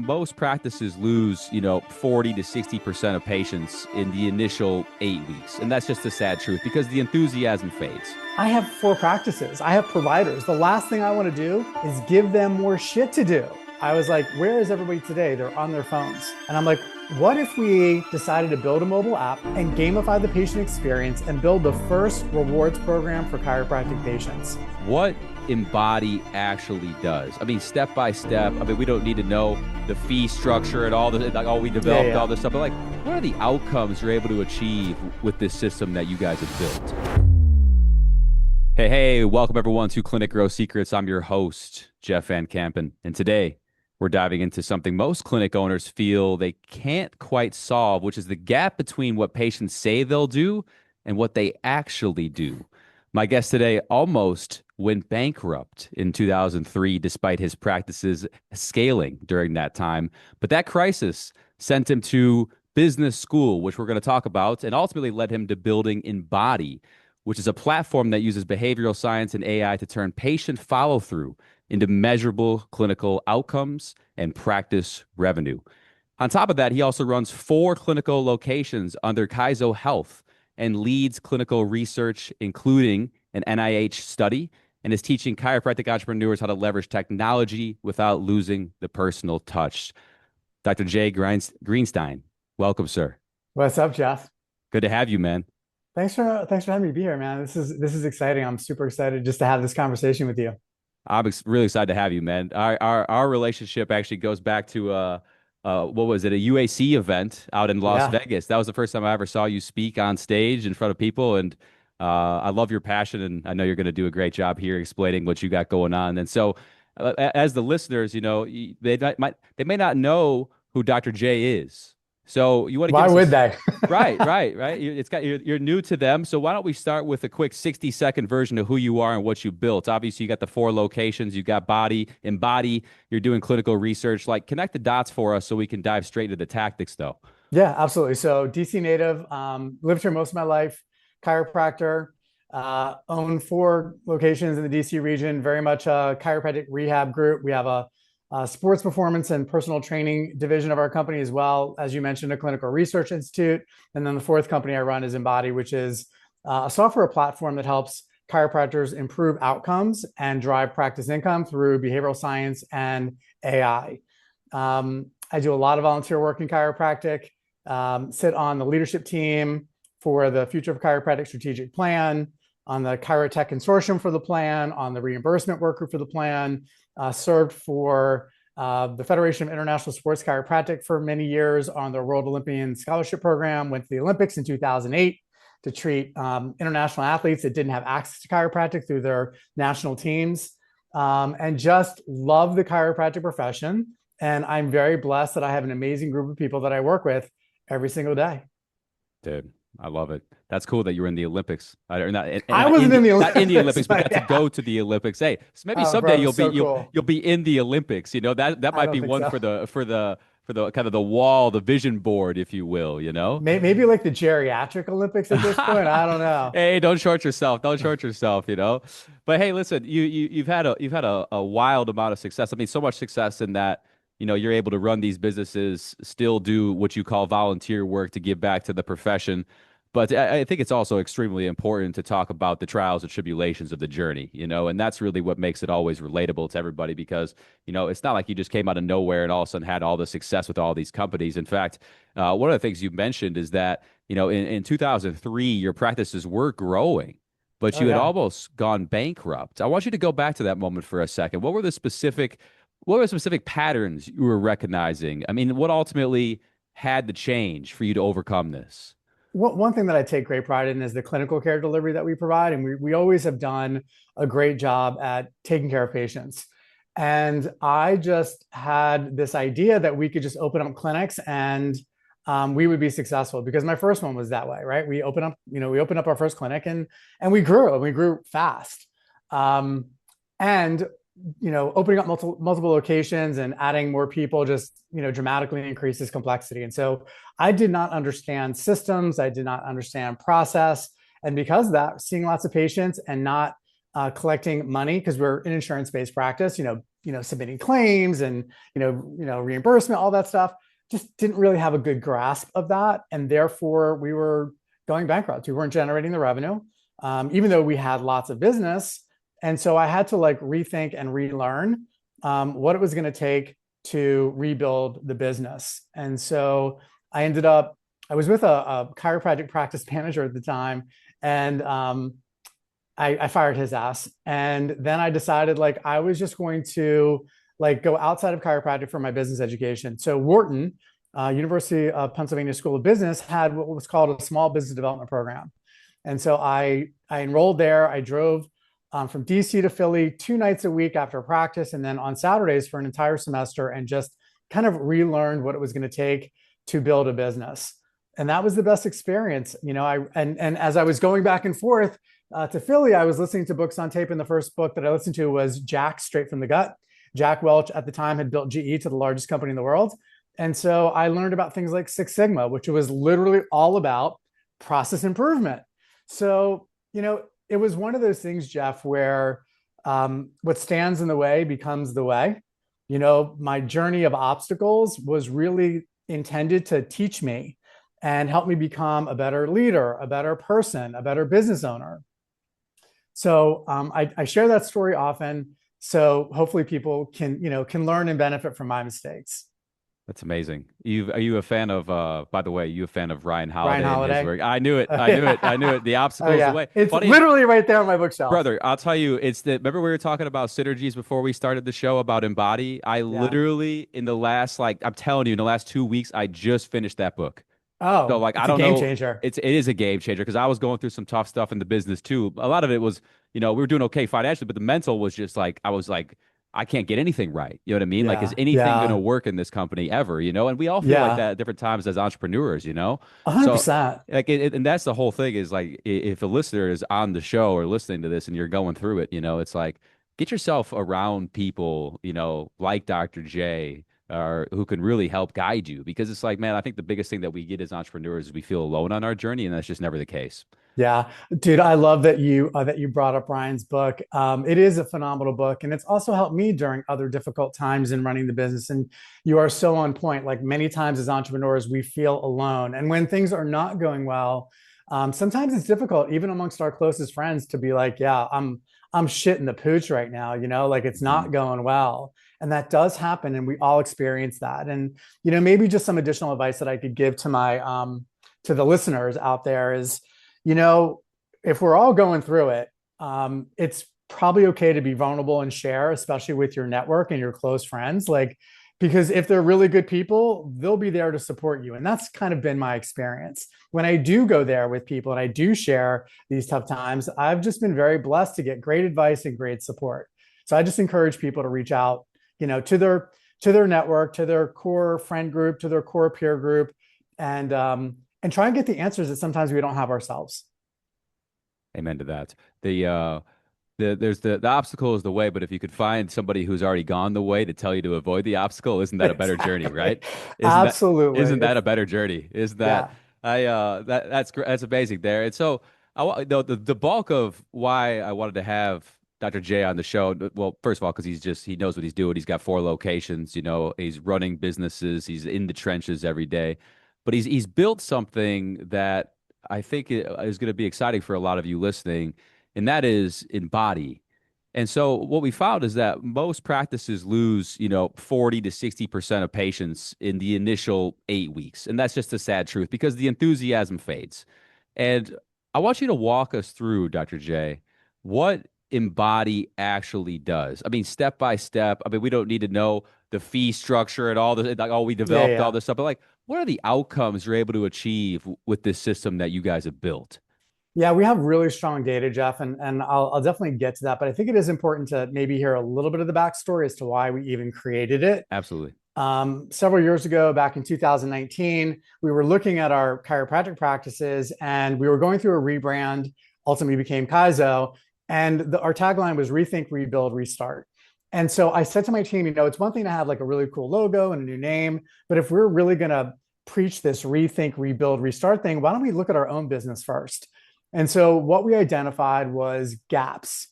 most practices lose, 40 to 60% of patients in the initial 8 weeks. And that's just the sad truth because the enthusiasm fades. I have 4 practices. I have providers. The last thing I want to do is give them more shit to do. I was like, where is everybody today? They're on their phones. And I'm like, what if we decided to build a mobile app and gamify the patient experience and build the first rewards program for chiropractic patients? What EMBODI actually does. I mean, step by step. I mean, we don't need to know the fee structure and all the we developed all this stuff. But like, what are the outcomes you're able to achieve with this system that you guys have built? Hey, welcome everyone to Clinic Grow Secrets. I'm your host, Jeff Van Kampen, and today we're diving into something most clinic owners feel they can't quite solve, which is the gap between what patients say they'll do and what they actually do. My guest today almost went bankrupt in 2003, despite his practices scaling during that time. But that crisis sent him to business school, which we're going to talk about, and ultimately led him to building EMBODI, which is a platform that uses behavioral science and AI to turn patient follow-through into measurable clinical outcomes and practice revenue. On top of that, he also runs 4 clinical locations under Kaizo Health and leads clinical research, including an NIH study, and is teaching chiropractic entrepreneurs how to leverage technology without losing the personal touch. Dr. Jay Greenstein, welcome, sir. What's up, Jeff? Good to have you, man. Thanks for having me be here, man. This is exciting. I'm super excited just to have this conversation with you. I'm really excited to have you, man. Our relationship actually goes back to what was it, a UAC event out in Las Vegas. That was the first time I ever saw you speak on stage in front of people, and I love your passion, and I know you're going to do a great job here explaining what you got going on. And so, as the listeners, they may not know who Dr. J is. So you want to why would they? Right. You're new to them. So why don't we start with a quick 60-second version of who you are and what you built? Obviously, you got the 4 locations. You got EMBODI. You're doing clinical research. Like, connect the dots for us so we can dive straight into the tactics, though. Yeah, absolutely. So DC native, lived here most of my life. Chiropractor, own 4 locations in the DC region. Very much a chiropractic rehab group. We have a sports performance and personal training division of our company as well. As you mentioned, a clinical research institute. And then the 4th company I run is EMBODI, which is a software platform that helps chiropractors improve outcomes and drive practice income through behavioral science and AI. I do a lot of volunteer work in chiropractic, sit on the leadership team for the Future of Chiropractic Strategic Plan, on the Chirotech Consortium for the plan, on the reimbursement work group for the plan, served for the Federation of International Sports Chiropractic for many years on the World Olympian Scholarship Program, went to the Olympics in 2008 to treat international athletes that didn't have access to chiropractic through their national teams, and just love the chiropractic profession. And I'm very blessed that I have an amazing group of people that I work with every single day. Dude, I love it. That's cool that you're in the Olympics. I wasn't in the Olympics. Not in the Olympics, but got to go to the Olympics. Hey, so maybe someday bro, you'll be in the Olympics. That might be one for the kind of the wall, the vision board, if you will. Maybe like the geriatric Olympics at this point. I don't know. Hey, don't short yourself. Don't short yourself. But hey, listen, you've had a wild amount of success. I mean, so much success in that. You're able to run these businesses, still do what you call volunteer work to give back to the profession. But I think it's also extremely important to talk about the trials and tribulations of the journey, and that's really what makes it always relatable to everybody because, it's not like you just came out of nowhere and all of a sudden had all the success with all these companies. In fact, one of the things you mentioned is that, in 2003, your practices were growing, but you had almost gone bankrupt. I want you to go back to that moment for a second. What were the specific patterns you were recognizing? I mean, what ultimately had to change for you to overcome this? One thing that I take great pride in is the clinical care delivery that we provide. And we always have done a great job at taking care of patients. And I just had this idea that we could just open up clinics and we would be successful because my first one was that way, right? We opened up our first clinic and we grew fast. And opening up multiple locations and adding more people just, dramatically increases complexity. And so I did not understand systems. I did not understand process. And because of that, seeing lots of patients and not collecting money, because we're an insurance-based practice, submitting claims and, reimbursement, all that stuff. Just didn't really have a good grasp of that. And therefore we were going bankrupt. We weren't generating the revenue, even though we had lots of business. And so I had to like rethink and relearn what it was going to take to rebuild the business. And so I was with a chiropractic practice manager at the time, and I fired his ass. And then I decided like I was just going to like go outside of chiropractic for my business education. So Wharton, University of Pennsylvania School of Business, had what was called a small business development program. And so I enrolled there. I drove from DC to Philly 2 nights a week after practice, and then on Saturdays for an entire semester, and just kind of relearned what it was going to take to build a business. And that was the best experience. And as I was going back and forth to Philly, I was listening to books on tape. And the first book that I listened to was Jack, Straight from the Gut. Jack Welch at the time had built GE to the largest company in the world. And so I learned about things like Six Sigma, which was literally all about process improvement. So, it was one of those things, Jeff, where what stands in the way becomes the way. My journey of obstacles was really intended to teach me and help me become a better leader, a better person, a better business owner. So I share that story often. So hopefully people can learn and benefit from my mistakes. That's amazing. Are you a fan of, by the way, you a fan of Ryan Ryan Holiday and his Holiday. work? I knew it. I knew it. I knew it. The Oh obstacle is the yeah. way. It's Funny, literally right there on my bookshelf. brother, I'll tell you, remember we were talking about synergies before we started the show about EMBODI? I Yeah. literally, in the last, I'm telling you, in the last 2 weeks, I just finished that book. So Oh, like, I it's a don't game know. changer. It is a game changer because I was going through some tough stuff in the business too. A lot of it was, we were doing okay financially, but the mental was just like, I was like, I can't get anything right. You know what I mean? Like, is Yeah. anything going to Yeah. work in this company ever? And we all feel like Yeah. that at different times as entrepreneurs. So 100%. like, and that's the whole thing is like, if a listener is on the show or listening to this and you're going through it, it's like, get yourself around people, like Dr. J, or who can really help guide you, because it's like, man, I think the biggest thing that we get as entrepreneurs is we feel alone on our journey, and that's just never the case. Yeah, dude, I love that you brought up Ryan's book. It is a phenomenal book, and it's also helped me during other difficult times in running the business. And you are so on point. Like many times as entrepreneurs, we feel alone, and when things are not going well, sometimes it's difficult, even amongst our closest friends, to be like, "Yeah, I'm shit in the pooch right now." Like it's Mhm. not going well, and that does happen, and we all experience that. And maybe just some additional advice that I could give to my to the listeners out there is, you know, if we're all going through it, it's probably okay to be vulnerable and share, especially with your network and your close friends. Like, because if they're really good people, they'll be there to support you. And that's kind of been my experience. When I do go there with people and I do share these tough times, I've just been very blessed to get great advice and great support. So I just encourage people to reach out, to their network, to their core friend group, to their core peer group, and try and get the answers that sometimes we don't have ourselves. Amen to that. The obstacle is the way, but if you could find somebody who's already gone the way to tell you to avoid the obstacle, isn't that a better journey, Exactly. right? Isn't that Absolutely. isn't that a better journey? Isn't that Yeah. that's great. That's amazing there. And so the bulk of why I wanted to have Dr. J on the show. Well, first of all, because he knows what he's doing. He's got 4 locations. He's running businesses. He's in the trenches every day, but he's built something that I think is going to be exciting for a lot of you listening, and that is EMBODI. And so what we found is that most practices lose, 40 to 60% of patients in the initial 8 weeks. And that's just a sad truth because the enthusiasm fades. And I want you to walk us through, Dr. J, what EMBODI actually does. I mean, step by step. I mean, we don't need to know the fee structure and all the, like, oh, we Yeah. developed all Yeah. this stuff, but like, what are the outcomes you're able to achieve with this system that you guys have built? Yeah, we have really strong data, Jeff, and I'll definitely get to that. But I think it is important to maybe hear a little bit of the backstory as to why we even created it. Absolutely. Several years ago, back in 2019, we were looking at our chiropractic practices and we were going through a rebrand, ultimately became Kaizo. And our tagline was rethink, rebuild, restart. And so I said to my team, it's one thing to have like a really cool logo and a new name, but if we're really going to preach this rethink, rebuild, restart thing, why don't we look at our own business first? And so what we identified was gaps,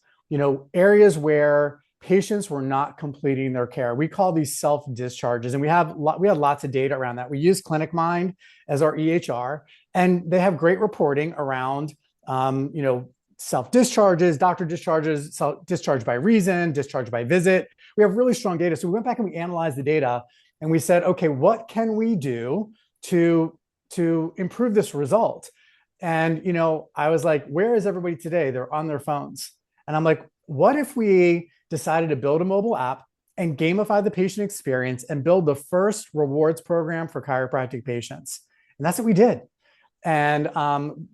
areas where patients were not completing their care. We call these self-discharges, and we had lots of data around that. We use ClinicMind as our EHR, and they have great reporting around, self-discharges, doctor discharges, discharge by reason, discharge by visit. We have really strong data. So we went back and we analyzed the data, and we said, okay, what can we do to improve this result? And I was like, where is everybody today? They're on their phones. And I'm like, what if we decided to build a mobile app and gamify the patient experience and build the first rewards program for chiropractic patients? And that's what we did. And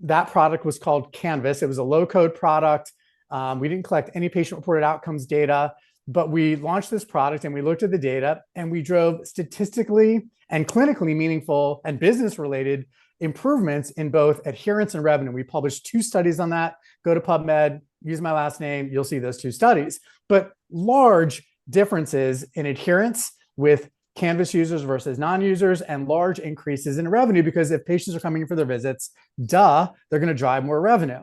that product was called Canvas. It was a low-code product. We didn't collect any patient-reported outcomes data, but we launched this product and we looked at the data and we drove statistically and clinically meaningful and business-related improvements in both adherence and revenue. We published 2 studies on that. Go to PubMed, use my last name, you'll see those 2 studies. But large differences in adherence with Canvas users versus non-users, and large increases in revenue, because if patients are coming in for their visits, they're going to drive more revenue.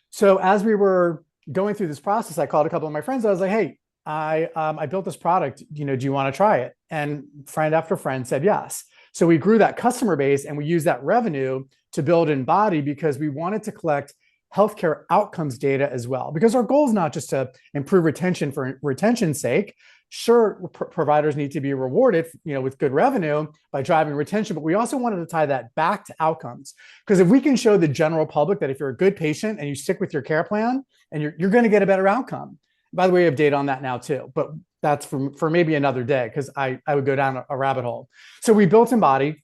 So as we were going through this process, I called a couple of my friends. I was like, hey, I built this product. Do you want to try it? And friend after friend said yes. So we grew that customer base and we used that revenue to build EMBODI, because we wanted to collect healthcare outcomes data as well. Because our goal is not just to improve retention for retention's sake. Sure, providers need to be rewarded, with good revenue by driving retention, but we also wanted to tie that back to outcomes. Because if we can show the general public that if you're a good patient and you stick with your care plan, and you're going to get a better outcome. By the way, we have data on that now too, but that's for maybe another day, because I would go down a rabbit hole. So we built EMBODI,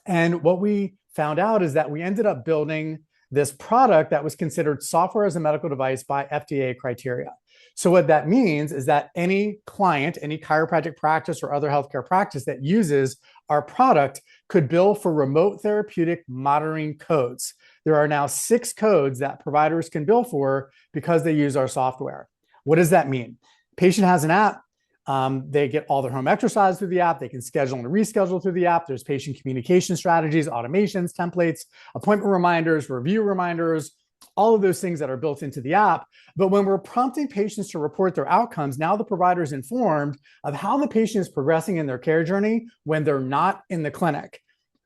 and what we found out is that we ended up building this product that was considered software as a medical device by FDA criteria. So what that means is that any client, any chiropractic practice or other healthcare practice that uses our product could bill for remote therapeutic monitoring codes. There are now 6 codes that providers can bill for because they use our software. What does that mean? Patient has an app. They get all their home exercise through the app. They can schedule and reschedule through the app. There's patient communication strategies, automations, templates, appointment reminders, review reminders, all of those things that are built into the app. But when we're prompting patients to report their outcomes, now the provider is informed of how the patient is progressing in their care journey when they're not in the clinic.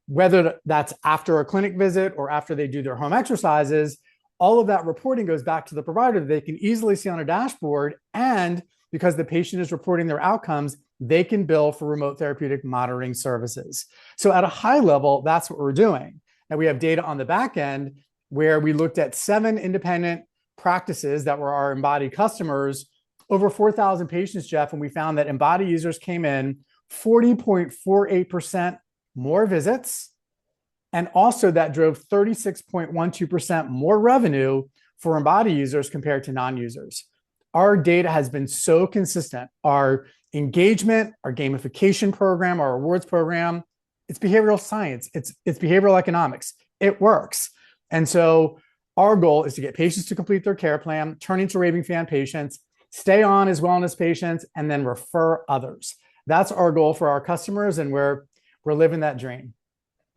Whether that's after a clinic visit or after they do their home exercises, all of that reporting goes back to the provider that they can easily see on a dashboard. And because the patient is reporting their outcomes, they can bill for remote therapeutic monitoring services. So at a high level, that's what we're doing. Now we have data on the back end where we looked at 7 independent practices that were our EMBODI customers, over 4,000 patients, Jeff, and we found that EMBODI users came in 40.48% more visits, and also that drove 36.12% more revenue for EMBODI users compared to non-users. Our data has been so consistent. Our engagement, our gamification program, our rewards program, it's behavioral science, it's behavioral economics. It works. And so our goal is to get patients to complete their care plan, turn into raving fan patients, stay on as wellness patients, and then refer others. That's our goal for our customers, and we're living that dream.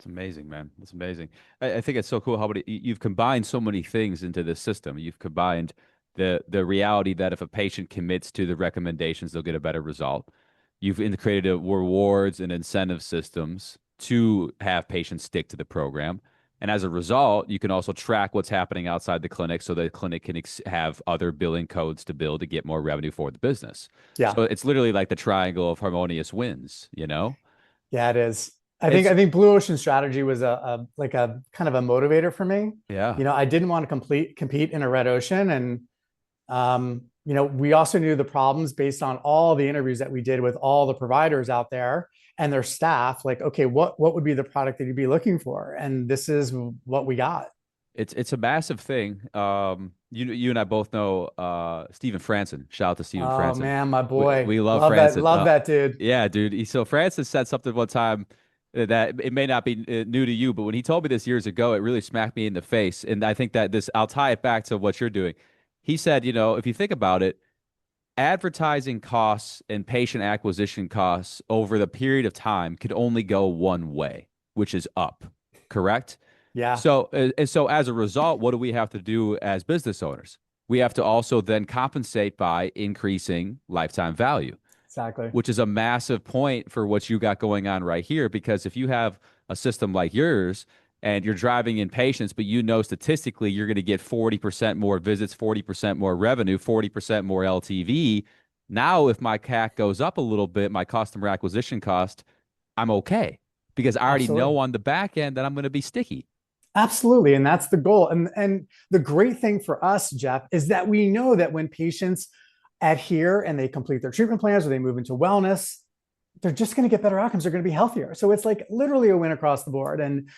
It's amazing, man. It's amazing. I think it's so cool how you've combined so many things into this system. You've combined the reality that if a patient commits to the recommendations, they'll get a better result. You've created rewards and incentive systems to have patients stick to the program. And as a result, you can also track what's happening outside the clinic, so the clinic can have other billing codes to bill to get more revenue for the business. Yeah. So it's literally like the triangle of harmonious wins, Yeah, it is. I think Blue Ocean strategy was a kind of a motivator for me. Yeah. I didn't want to compete in a red ocean. And, we also knew the problems based on all the interviews that we did with all the providers out there and their staff. Like, okay, what would be the product that you'd be looking for? And this is what we got. It's a massive thing. You and I both know Stephen Franson. Shout out to Stephen Franson. Oh man, my boy. We love Franson. Love that dude. Yeah, dude. So Franson said something one time that it may not be new to you, but when he told me this years ago, it really smacked me in the face. And I think that I'll tie it back to what you're doing. He said, if you think about it, advertising costs and patient acquisition costs over the period of time could only go one way, which is up. Correct? Yeah. So as a result, what do we have to do as business owners? we have to also then compensate by increasing lifetime value, Exactly. which is a massive point for what you got going on right here. Because if you have a system like yours and you're driving in patients, but you know statistically you're going to get 40% more visits, 40% more revenue, 40% more LTV. Now, if my CAC goes up a little bit, my customer acquisition cost, I'm okay because I already know Absolutely. on the back end that I'm going to be sticky. Absolutely. And that's the goal. And the great thing for us, Jeff, is that we know that when patients adhere and they complete their treatment plans or they move into wellness, they're just going to get better outcomes. They're going to be healthier. So it's like literally a win across the board. And,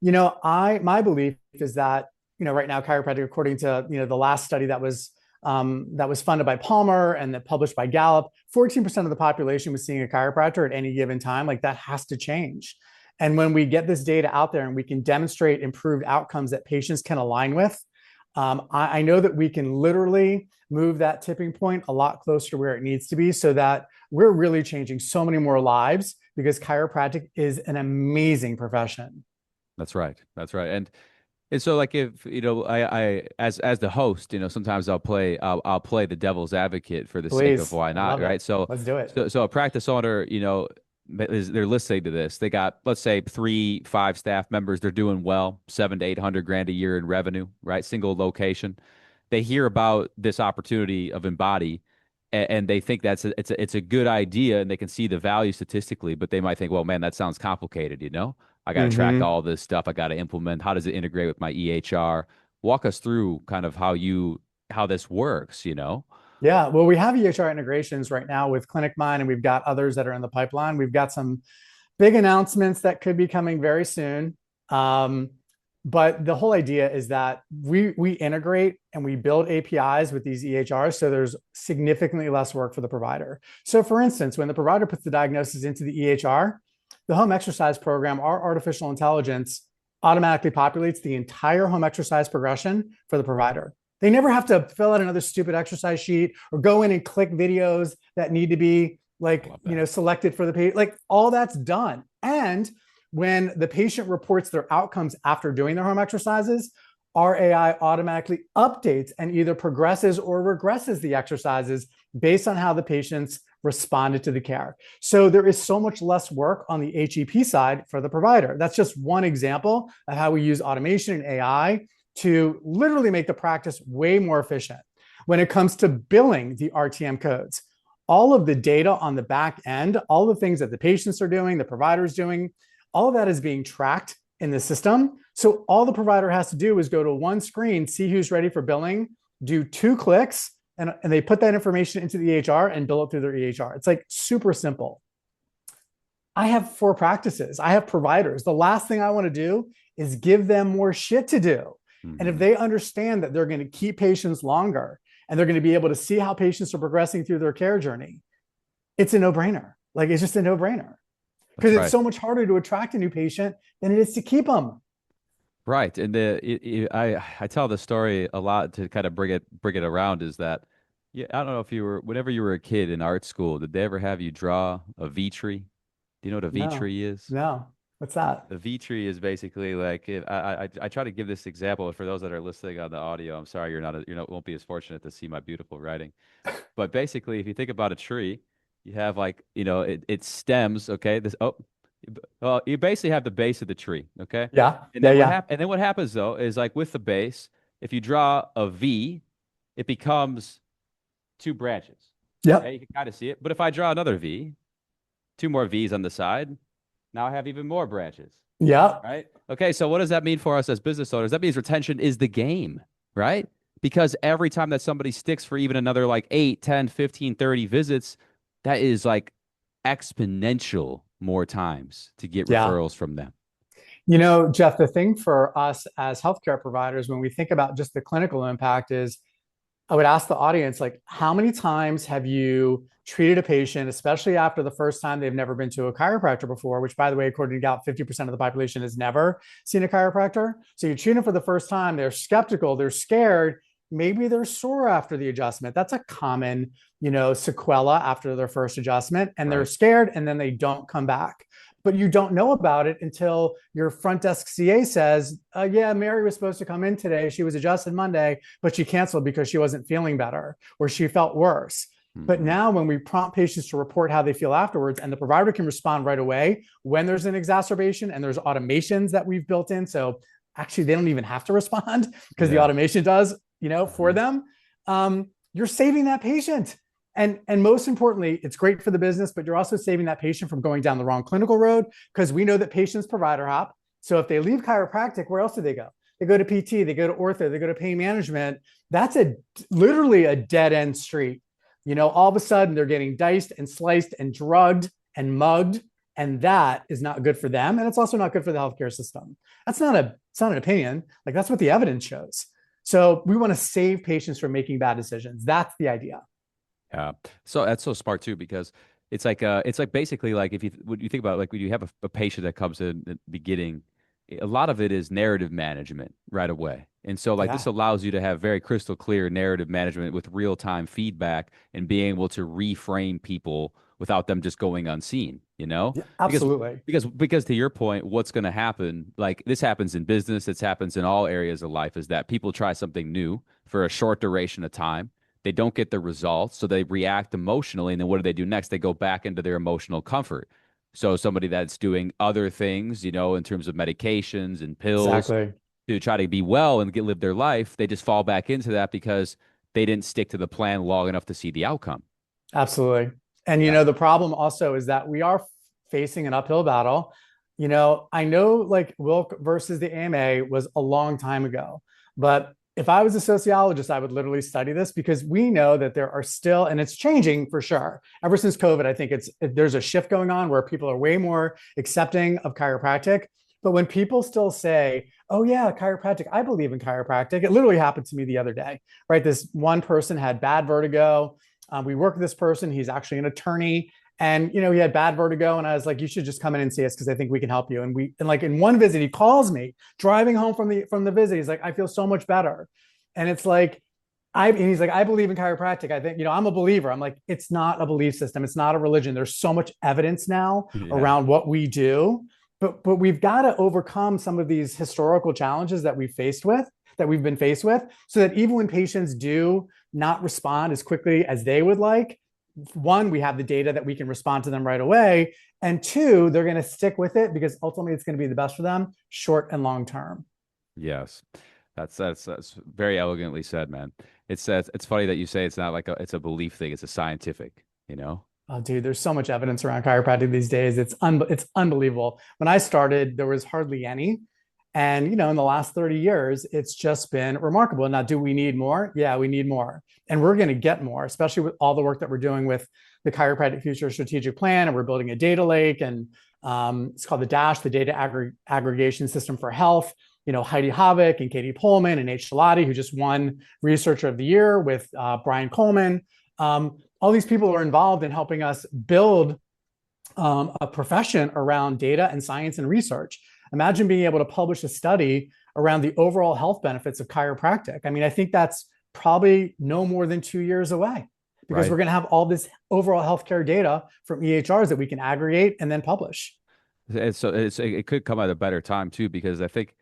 my belief is that, right now, chiropractic, according to, the last study that was funded by Palmer and that published by Gallup, 14% of the population was seeing a chiropractor at any given time. Like that has to change. And when we get this data out there and we can demonstrate improved outcomes that patients can align with, I know that we can literally move that tipping point a lot closer to where it needs to be so that we're really changing so many more lives because chiropractic is an amazing profession. That's right. That's right. And so like if I as the host, sometimes I'll play the devil's advocate for the sake of Please, why I not, love it. right? So Let's do it. so a practice owner, they're listening to this. They got, let's say, 3, 5 staff members. They're doing well, 700 to 800 grand a year in revenue, right? Single location. They hear about this opportunity of EMBODI, and they think it's a good idea, and they can see the value statistically. But they might think, well, man, that sounds complicated. I got to track Mm-hmm. all this stuff. I got to implement. How does it integrate with my EHR? Walk us through kind of how this works. Yeah, well, we have EHR integrations right now with ClinicMind, and we've got others that are in the pipeline. We've got some big announcements that could be coming very soon. Um, but the whole idea is that we integrate and we build APIs with these EHRs, so there's significantly less work for the provider. So, for instance, when the provider puts the diagnosis into the EHR, the home exercise program, our artificial intelligence automatically populates the entire home exercise progression for the provider. They never have to fill out another stupid exercise sheet or go in and click videos that need to be selected for the patient. Like all that's done. And when the patient reports their outcomes after doing their home exercises, our AI automatically updates and either progresses or regresses the exercises based on how the patients responded to the care. So there is so much less work on the HEP side for the provider. That's just one example of how we use automation and AI to literally make the practice way more efficient. When it comes to billing the RTM codes, all of the data on the back end, all the things that the patients are doing, the provider's doing, all of that is being tracked in the system. So all the provider has to do is go to one screen, see who's ready for billing, do 2 clicks, and they put that information into the EHR and bill it through their EHR. It's like super simple. I have 4 practices. I have providers. The last thing I want to do is give them more shit to do. And if they understand that they're going to keep patients longer and they're going to be able to see how patients are progressing through their care journey, it's a no-brainer. Like it's just a no-brainer because That's it's right. so much harder to attract a new patient than it is to keep them. Right. And I tell the story a lot to kind of bring it around is that, yeah, I don't know if whenever you were a kid in art school, did they ever have you draw a V tree? Do you know what a V No, tree is? no. What's that? The V tree is basically like, I try to give this example for those that are listening on the audio. I'm sorry won't be as fortunate to see my beautiful writing. But basically, if you think about a tree, you have like, it stems, okay? Well, you basically have the base of the tree, okay? Yeah, And yeah, then yeah. what happens though is like with the base, if you draw a V, it becomes 2 branches. Okay, Yep, you can kind of see it. But if I draw another V, 2 more V's on the side, now I have even more branches. yep. Right? Okay, so what does that mean for us as business owners? That means retention is the game, right? Because every time that somebody sticks for even another like 8, 10, 15, 30 visits, that is like exponential more times to get Yeah. referrals from them. Jeff, the thing for us as healthcare providers, when we think about just the clinical impact, is I would ask the audience, like, how many times have you treated a patient, especially after the first time they've never been to a chiropractor before, which, by the way, according to Gallup, 50% of the population has never seen a chiropractor. So you treat them for the first time, they're skeptical, they're scared, maybe they're sore after the adjustment. That's a common, sequela after their first adjustment, and they're Right. scared and then they don't come back. but you don't know about it until your front desk CA says, yeah, Mary was supposed to come in today. She was adjusted Monday, but she canceled because she wasn't feeling better or she felt worse. But Hmm. now when we prompt patients to report how they feel afterwards, and the provider can respond right away when there's an exacerbation, and there's automations that we've built in. So actually they don't even have to respond because the Yeah. automation does, for Mhm. them. You're saving that patient. And most importantly, it's great for the business, but you're also saving that patient from going down the wrong clinical road, because we know that patients provider hop. So if they leave chiropractic, where else do they go? They go to PT, they go to ortho, they go to pain management. That's literally a dead end street. All of a sudden they're getting diced and sliced and drugged and mugged, and that is not good for them, and it's also not good for the healthcare system. It's not an opinion. Like, that's what the evidence shows. So we want to save patients from making bad decisions. That's the idea. Yeah. So that's so smart too, because it's like basically like if you when you think about it, like when you have a patient that comes in at the beginning, a lot of it is narrative management right away. And so like this Yeah, allows you to have very crystal clear narrative management with real-time feedback and being able to reframe people without them just going unseen, you know? yeah, Because absolutely. because to your point, what's going to happen, like this happens in business, this happens in all areas of life, is that people try something new for a short duration of time. They don't get the results, so they react emotionally, and then what do? Next? They go back into their emotional comfort. So somebody that's doing other things, in terms of medications and pills Exactly. to try to be well and live their life, they just fall back into that because they didn't stick to the plan long enough to see the outcome. Absolutely. And Yeah. the problem also is that we are facing an uphill battle. I know, like, Wilk versus the AMA was a long time ago, but if I was a sociologist, I would literally study this, because we know that there are still, and it's changing for sure. Ever since COVID, I think there's a shift going on where people are way more accepting of chiropractic. But when people still say, "Oh yeah, chiropractic, I believe in chiropractic," it literally happened to me the other day. Right, this one person had bad vertigo. We work with this person. He's actually an attorney. And he had bad vertigo, and I was like, "You should just come in and see us, because I think we can help you." And like, in one visit, he calls me driving home from the visit. He's like, "I feel so much better," and it's like, and he's like, "I believe in chiropractic. I think I'm a believer." I'm like, "It's not a belief system. It's not a religion. There's so much evidence now Yeah. around what we do, but we've got to overcome some of these historical challenges that we've been faced with, so that even when patients do not respond as quickly as they would like, one, we have the data that we can respond to them right away. And two, they're going to stick with it, because ultimately it's going to be the best for them, short and long term. Yes. That's very elegantly said, man. It's funny that you say it's not like it's a belief thing, it's a scientific, you know? Oh, dude, there's so much evidence around chiropractic these days. It's unbelievable. When I started, there was hardly any. And, in the last 30 years, it's just been remarkable. Now, do we need more? Yeah, we need more. And we're going to get more, especially with all the work that we're doing with the Chiropractic Future Strategic Plan. And we're building a data lake, and it's called the DASH, the Data Aggregation System for Health. Heidi Havik and Katie Pullman and H. Shalati, who just won Researcher of the Year with Brian Coleman. All these people are involved in helping us build a profession around data and science and research. Imagine being able to publish a study around the overall health benefits of chiropractic. I mean, I think that's probably no more than 2 years away, because Right. we're going to have all this overall healthcare data from EHRs that we can aggregate and then publish. It could come at a better time too, because I think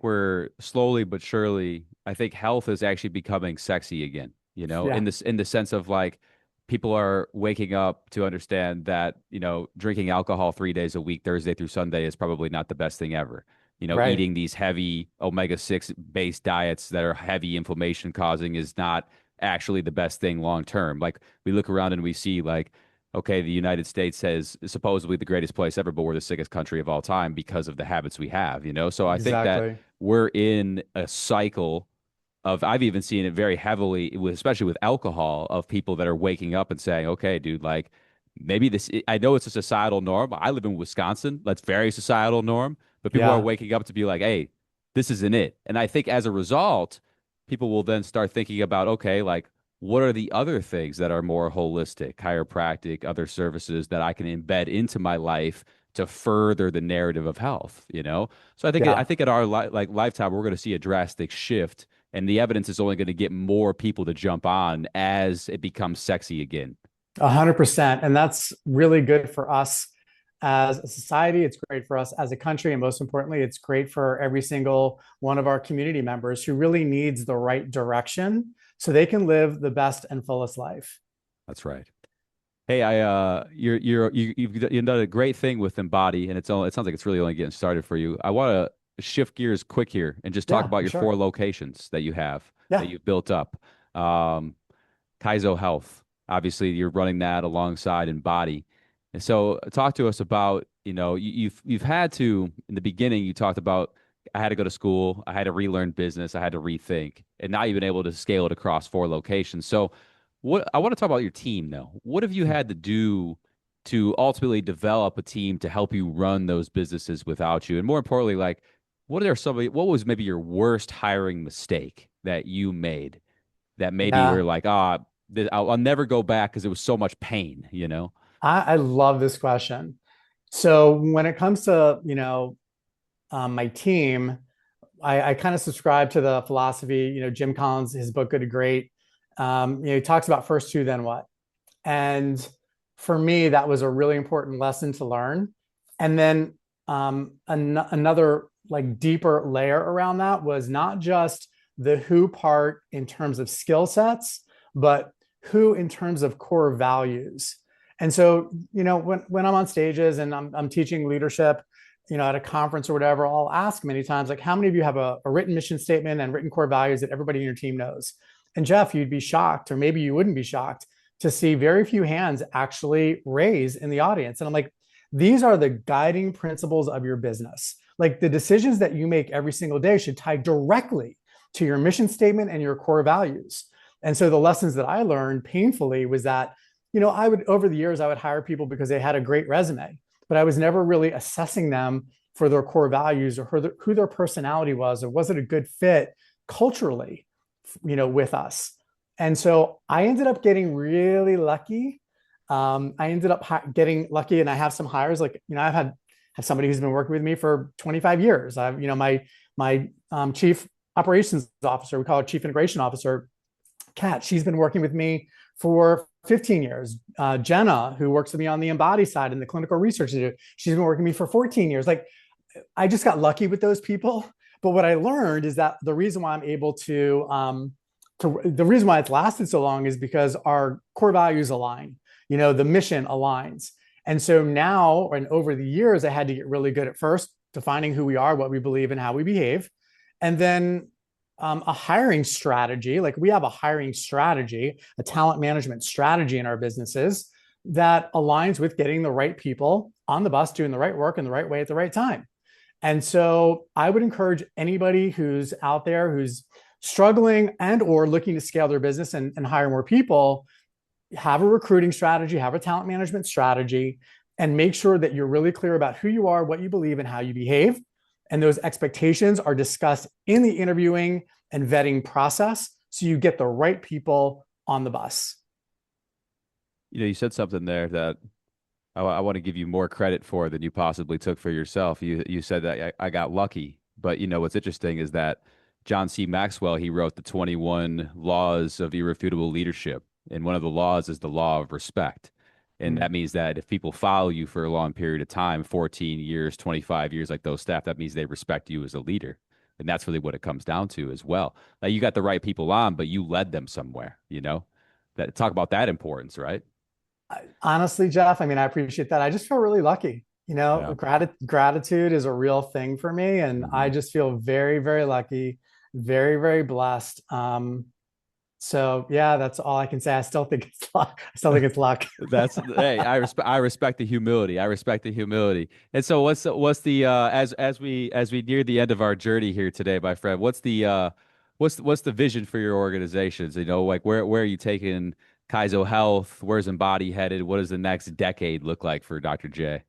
we're slowly but surely, I think health is actually becoming sexy again, Yeah, in the sense of like people are waking up to understand that, drinking alcohol 3 days a week, Thursday through Sunday, is probably not the best thing ever. right. Eating these heavy omega-6 based diets that are heavy inflammation causing is not actually the best thing long term. Like we look around and we see like, okay, the United States is supposedly the greatest place ever, but we're the sickest country of all time because of the habits we have. So I think that Exactly. we're in a cycle of, I've even seen it very heavily, especially with alcohol, of people that are waking up and saying, okay, dude, like maybe I know it's a societal norm. I live in Wisconsin. That's very societal norm, but people are Yeah. waking up to be like, hey, this isn't it. And I think as a result, people will then start thinking about, okay, like, what are the other things that are more holistic, chiropractic, other services that I can embed into my life to further the narrative of health? So I Yeah. think at our lifetime we're going to see a drastic shift, and the evidence is only going to get more people to jump on as it becomes sexy again. 100%. And that's really good for us as a society. It's great for us as a country. And most importantly, it's great for every single one of our community members who really needs the right direction so they can live the best and fullest life. That's right. Hey, you've done a great thing with EMBODI, and it sounds like it's really only getting started for you. I want to shift gears quick here and just talk Yeah, about for your four sure. locations that you have that Yeah. you've built up. Um, Kaizo Health, obviously, you're running that alongside EMBODI, and so talk to us about you've had to in the beginning you talked about I had to go to school, I had to relearn business, I had to rethink, and now you've been able to scale it across four locations. So what I want to talk about your team though. What have you had to do to ultimately develop a team to help you run those businesses without you? And more importantly, like what was maybe your worst hiring mistake that you made that maybe you're Yeah. like, I'll never go back because it was so much pain, you know? I love this question. So when it comes to, my team, I kind of subscribe to the philosophy, Jim Collins, his book, Good to Great. He talks about first two, then what? And for me, that was a really important lesson to learn. And then another like deeper layer around that was not just the who part in terms of skill sets, but who in terms of core values. And so, when I'm on stages and I'm teaching leadership, at a conference or whatever, I'll ask many times, like, how many of you have a written mission statement and written core values that everybody in your team knows? And Jeff, you'd be shocked, or maybe you wouldn't be shocked to see very few hands actually raise in the audience. And I'm like, these are the guiding principles of your business. Like the decisions that you make every single day should tie directly to your mission statement and your core values. And so the lessons that I learned painfully was that, over the years, I would hire people because they had a great resume, but I was never really assessing them for their core values or who their personality was, or was it a good fit culturally, with us. And so I ended up getting really lucky. I ended up getting lucky, and I have some hires. Like, I've have somebody who's been working with me for 25 years. I've, my chief operations officer, we call her chief integration officer, Kat. She's been working with me for 15 years. Jenna, who works with me on the EMBODI side and the clinical research, she's been working with me for 14 years. Like, I just got lucky with those people. But what I learned is that the reason why I'm able to the reason why it's lasted so long is because our core values align, the mission aligns. And so now, and over the years, I had to get really good at first defining who we are, what we believe, and how we behave. And then a hiring strategy, like we have a hiring strategy, a talent management strategy in our businesses that aligns with getting the right people on the bus, doing the right work in the right way at the right time. And so I would encourage anybody who's out there who's struggling and or looking to scale their business and hire more people, have a recruiting strategy, have a talent management strategy, and make sure that you're really clear about who you are, what you believe, and how you behave. And those expectations are discussed in the interviewing and vetting process so you get the right people on the bus. You said something there that I want to give you more credit for than you possibly took for yourself. You said that I got lucky, but what's interesting is that John C. Maxwell, he wrote the 21 laws of irrefutable leadership, and one of the laws is the law of respect. And Mm. that means that if people follow you for a long period of time, 14 years, 25 years, like those staff, that means they respect you as a leader. And that's really what it comes down to as well. Now you got the right people on, but you led them somewhere, that talk about that importance, right? Honestly, Jeff, I mean, I appreciate that. I just feel really lucky. Yeah. Gratitude is a real thing for me. And I Hmm. just feel very, very lucky, very, very blessed. So yeah, that's all I can say. I still think it's luck. I still think it's luck. Hey, I respect the humility. I respect the humility. And so what's the as we near the end of our journey here today, my friend, what's the vision for your organizations? Like where are you taking Kaizo Health? Where's EMBODI headed? What does the next decade look like for Dr. J?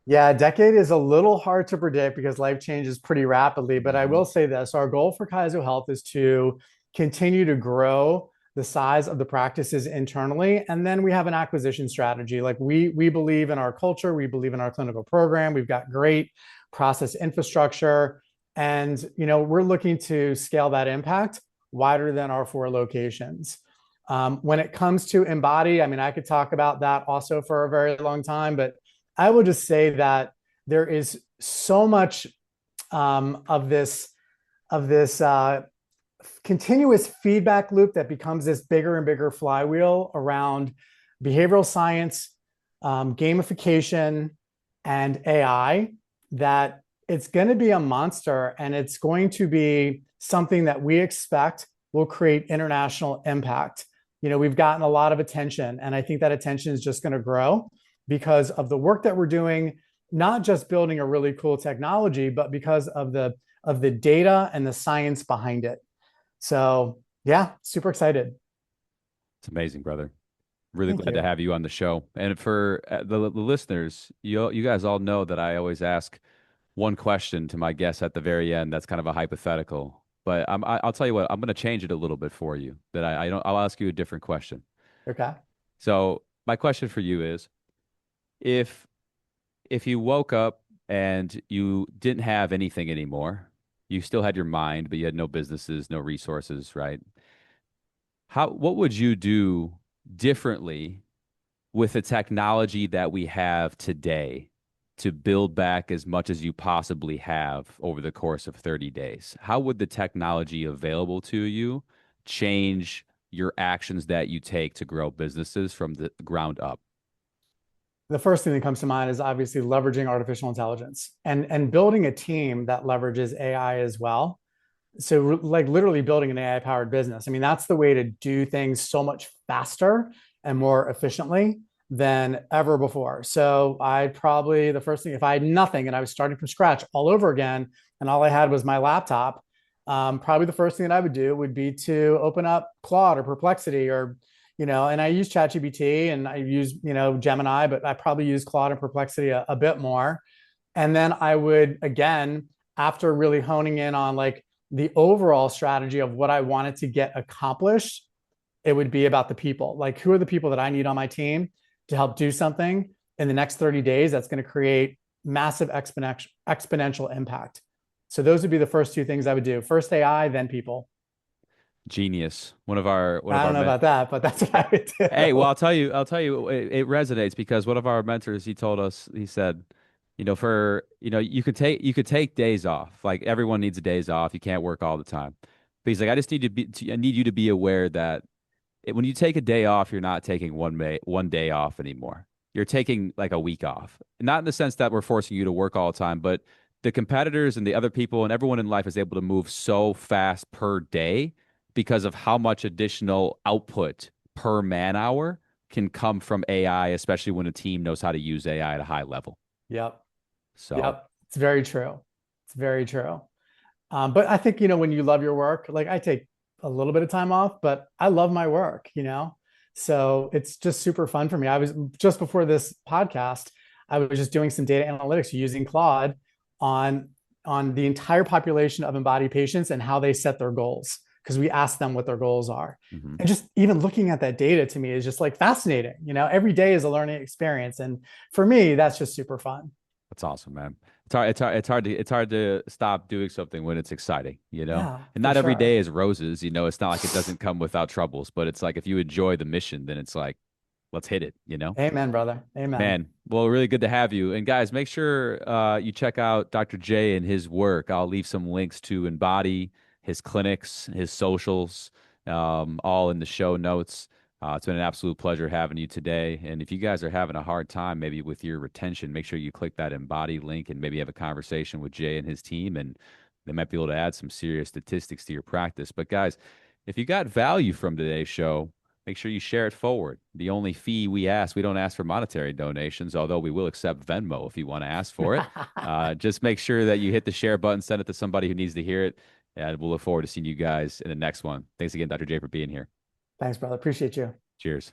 Yeah, a decade is a little hard to predict because life changes pretty rapidly. But I Hmm. will say this, our goal for Kaizo Health is to continue to grow the size of the practices internally. And then we have an acquisition strategy. Like we believe in our culture, we believe in our clinical program. We've got great process infrastructure. And we're looking to scale that impact wider than our four locations. When it comes to EMBODI, I mean, I could talk about that also for a very long time, but I will just say that there is so much of this continuous feedback loop that becomes this bigger and bigger flywheel around behavioral science, gamification, and AI, that it's going to be a monster, and it's going to be something that we expect will create international impact. We've gotten a lot of attention, and I think that attention is just going to grow because of the work that we're doing, not just building a really cool technology, but because of the data and the science behind it. So yeah, super excited. It's amazing, brother. Really Thank glad to you. have you on the show. And for the listeners, you guys all know that I always ask one question to my guests at the very end. That's kind of a hypothetical, but I'll tell you what, I'm going to change it a little bit for you. That I don't. I'll ask you a different question. Okay. So my question for you is, if if you woke up and you didn't have anything anymore, you still had your mind, but you had no businesses, no resources, right? What would you do differently with the technology that we have today to build back as much as you possibly have over the course of 30 days? How would the technology available to you change your actions that you take to grow businesses from the ground up? The first thing that comes to mind is obviously leveraging artificial intelligence and building a team that leverages AI as well. So like literally building an AI powered business. I mean, that's the way to do things so much faster and more efficiently than ever before. So I'd probably, the first thing, if I had nothing and I was starting from scratch all over again, and all I had was my laptop, probably the first thing that I would do would be to open up Claude or Perplexity, or, and I use ChatGPT and I use, Gemini, but I probably use Claude and Perplexity a bit more. And then I would, again, after really honing in on like the overall strategy of what I wanted to get accomplished, it would be about the people. Like, who are the people that I need on my team to help do something in the next 30 days that's going to create massive exponential impact? So those would be the first two things I would do. First AI, then people. Genius. One I of don't our know men. about that, but that's what I would Hey, well, do. I'll tell you, it resonates because one of our mentors, he told us, he said, you could take days off. Like everyone needs a days off. You can't work all the time. But he's like, I just need I need you to be aware that when you take a day off, you're not taking one day off anymore. You're taking like a week off. Not in the sense that we're forcing you to work all the time, but the competitors and the other people and everyone in life is able to move so fast per day because of how much additional output per man hour can come from AI, especially when a team knows how to use AI at a high level. Yep. So, Yep. It's very true. It's very true. But I think, when you love your work, like I take a little bit of time off, but I love my work. So it's just super fun for me. I was just before this podcast, I was just doing some data analytics using Claude on the entire population of EMBODI patients and how they set their goals, because we ask them what their goals are. mhm. And just even looking at that data to me is just like fascinating. Every day is a learning experience. And for me, that's just super fun. That's awesome, man. It's hard to stop doing something when it's exciting, you know? Yeah, And for not every sure. day is roses, you know? It's not like it doesn't come without troubles, but it's like if you enjoy the mission, then it's like, let's hit it, you know? Amen, brother. Amen. Man, well, really good to have you. And guys, make sure you check out Dr. J and his work. I'll leave some links to Embody, his clinics, his socials, all in the show notes. It's been an absolute pleasure having you today. And if you guys are having a hard time, maybe with your retention, make sure you click that Embody link and maybe have a conversation with Jay and his team, and they might be able to add some serious statistics to your practice. But guys, if you got value from today's show, make sure you share it forward. The only fee we don't ask for monetary donations, although we will accept Venmo if you want to ask for it. Just make sure that you hit the share button, send it to somebody who needs to hear it, and we'll look forward to seeing you guys in the next one. Thanks again, Dr. J, for being here. Thanks, brother. Appreciate you. Cheers.